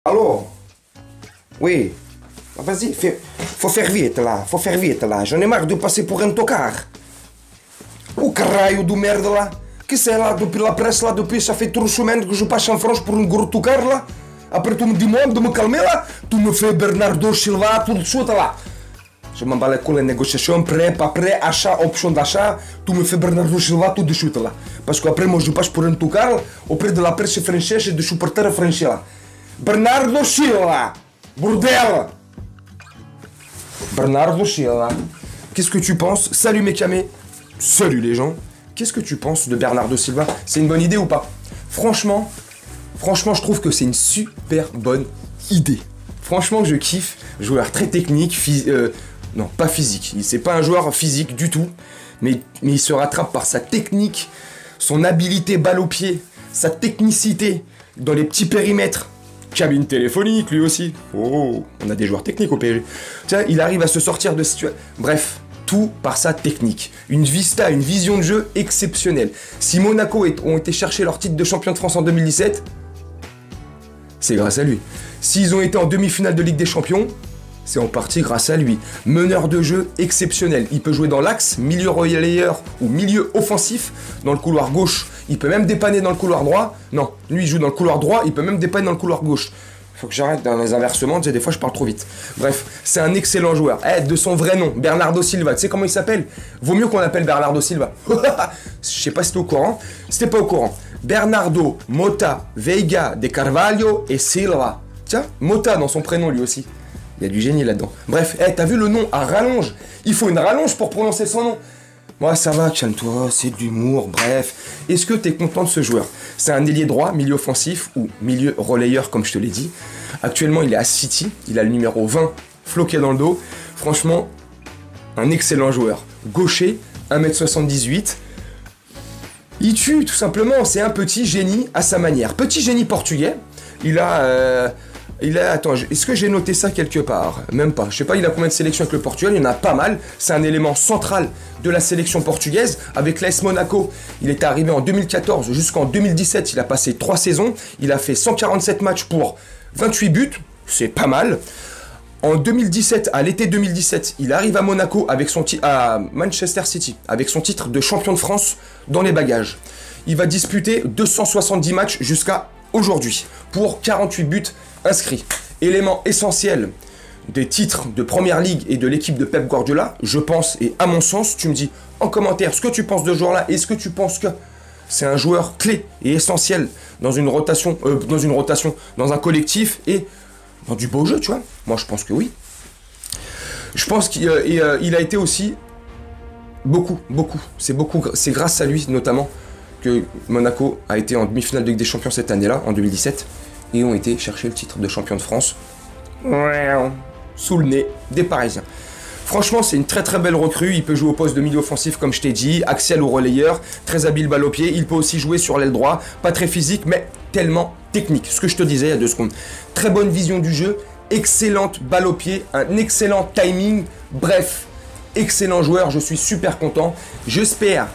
Allô? Oui. Vas-y, faut faire vite là, J'en ai marre de passer pour un tocard. O caralho do merda là. Que c'est là, depuis la presse là, depuis ça fait 3 semaines que je passe en France pour un gros tocard là. Après tu me demandes de me calmer là. Tu me fais Bernardo Silva tout de suite là. Je m'en bats les couilles les négociations, prêt, pas prêt, achat, option d'achat. Tu me fais Bernardo Silva tout de suite là. Parce qu'après moi je passe pour un tocard auprès de la presse française et des supporters français là. Bernardo Silva, bordel! Bernardo Silva. Qu'est-ce que tu penses? Salut mes camés. Salut les gens. Qu'est-ce que tu penses de Bernardo Silva? C'est une bonne idée ou pas? Franchement, je trouve que c'est une super bonne idée. Franchement, je kiffe. Joueur très technique, non, pas physique. C'est pas un joueur physique du tout, mais il se rattrape par sa technique, son habileté balle au pied, sa technicité dans les petits périmètres. Cabine téléphonique, lui aussi. Oh, on a des joueurs techniques au PSG. Tiens, il arrive à se sortir de situation. Bref, tout par sa technique. Une vista, une vision de jeu exceptionnelle. Si Monaco ont été chercher leur titre de champion de France en 2017, c'est grâce à lui. S'ils ont été en demi-finale de Ligue des Champions, c'est en partie grâce à lui. Meneur de jeu exceptionnel. Il peut jouer dans l'axe, milieu relayeur ou milieu offensif, dans le couloir gauche. Il peut même dépanner dans le couloir droit. Non, lui il joue dans le couloir droit, il peut même dépanner dans le couloir gauche. Faut que j'arrête dans les inversements, tu sais, des fois je parle trop vite. Bref, c'est un excellent joueur. De son vrai nom, Bernardo Silva. Tu sais comment il s'appelle? Vaut mieux qu'on l'appelle Bernardo Silva. Je sais pas si t'es au courant. Si t'es pas au courant. Bernardo, Mota, Veiga, De Carvalho et Silva. Tiens, Mota dans son prénom lui aussi. Il y a du génie là-dedans. Bref, t'as vu le nom à rallonge? Il faut une rallonge pour prononcer son nom. Moi, ça va, calme-toi, c'est de l'humour, bref. Est-ce que t'es content de ce joueur? C'est un ailier droit, milieu offensif ou milieu relayeur, comme je te l'ai dit. Actuellement, il est à City. Il a le numéro 20 floqué dans le dos. Franchement, un excellent joueur. Gaucher, 1m78. Il tue, tout simplement. C'est un petit génie à sa manière. Petit génie portugais. Attends, est-ce que j'ai noté ça quelque part? Même pas. Je sais pas, il a combien de sélections avec le Portugal? Il y en a pas mal. C'est un élément central de la sélection portugaise. Avec l'AS Monaco, il était arrivé en 2014 jusqu'en 2017. Il a passé 3 saisons. Il a fait 147 matchs pour 28 buts. C'est pas mal. En 2017, à l'été 2017, il arrive à Monaco avec à Manchester City avec son titre de champion de France dans les bagages. Il va disputer 270 matchs jusqu'à aujourd'hui pour 48 buts inscrits. Élément essentiel des titres de Première Ligue et de l'équipe de Pep Guardiola, je pense, et à mon sens, tu me dis en commentaire ce que tu penses de ce joueur-là. Est-ce que tu penses que c'est un joueur clé et essentiel dans une rotation, dans un collectif et dans du beau jeu, tu vois? Moi, je pense que oui. Je pense qu'il a été aussi c'est grâce à lui notamment que Monaco a été en demi-finale de Ligue des Champions cette année-là, en 2017, et ont été chercher le titre de champion de France sous le nez des Parisiens. Franchement, c'est une très très belle recrue. Il peut jouer au poste de milieu offensif, comme je t'ai dit, axial ou relayeur, très habile balle au pied. Il peut aussi jouer sur l'aile droit, pas très physique, mais tellement technique. Ce que je te disais il y a 2 secondes. Très bonne vision du jeu, excellente balle au pied, un excellent timing. Bref, excellent joueur. Je suis super content. J'espère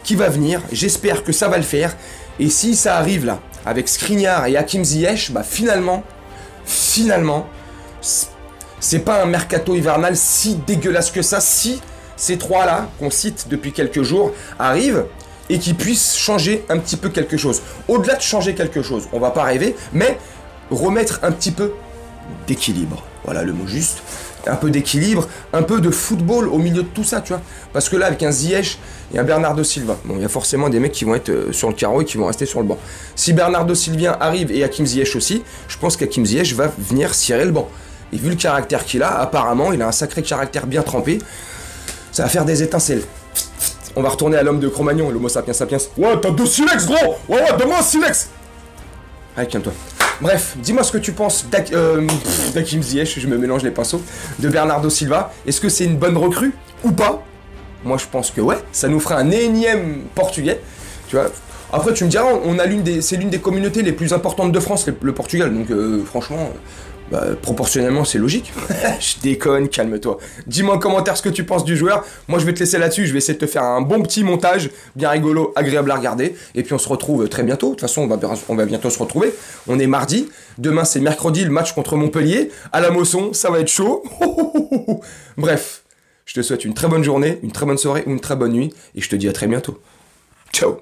qu'il va venir. J'espère que ça va le faire. Et si ça arrive là, avec Skriniar et Hakim Ziyech, bah finalement, c'est pas un mercato hivernal si dégueulasse que ça, si ces 3 là, qu'on cite depuis quelques jours, arrivent et qu'ils puissent changer un petit peu quelque chose. Au-delà de changer quelque chose, on va pas rêver, mais remettre un petit peu d'équilibre. Voilà le mot juste. Un peu d'équilibre, un peu de football au milieu de tout ça, tu vois. Parce que là, avec un Ziyech et un Bernardo Silva, bon, il y a forcément des mecs qui vont être sur le carreau et qui vont rester sur le banc. Si Bernardo Silva arrive et Hakim Ziyech aussi, je pense qu'Hakim Ziyech va venir cirer le banc. Et vu le caractère qu'il a, apparemment, il a un sacré caractère bien trempé. Ça va faire des étincelles. On va retourner à l'homme de Cro-Magnon, l'homo sapiens sapiens. Ouais, t'as 2 silex, gros! Ouais, donne-moi un silex! Allez, calme-toi. Bref, dis-moi ce que tu penses d'Hakim Ziyech, je me mélange les pinceaux, de Bernardo Silva. Est-ce que c'est une bonne recrue ou pas? Moi, je pense que ouais, ça nous fera un énième portugais. Tu vois, Après, tu me diras, c'est l'une des communautés les plus importantes de France, le Portugal. Donc, franchement, proportionnellement, c'est logique. Je déconne, calme-toi. Dis-moi en commentaire ce que tu penses du joueur. Moi, je vais te laisser là-dessus. Je vais essayer de te faire un bon petit montage, bien rigolo, agréable à regarder. Et puis, on se retrouve très bientôt. De toute façon, on va bientôt se retrouver. On est mardi. Demain, c'est mercredi, le match contre Montpellier. À la Mosson, ça va être chaud. Bref, je te souhaite une très bonne journée, une très bonne soirée ou une très bonne nuit. Et je te dis à très bientôt. Ciao.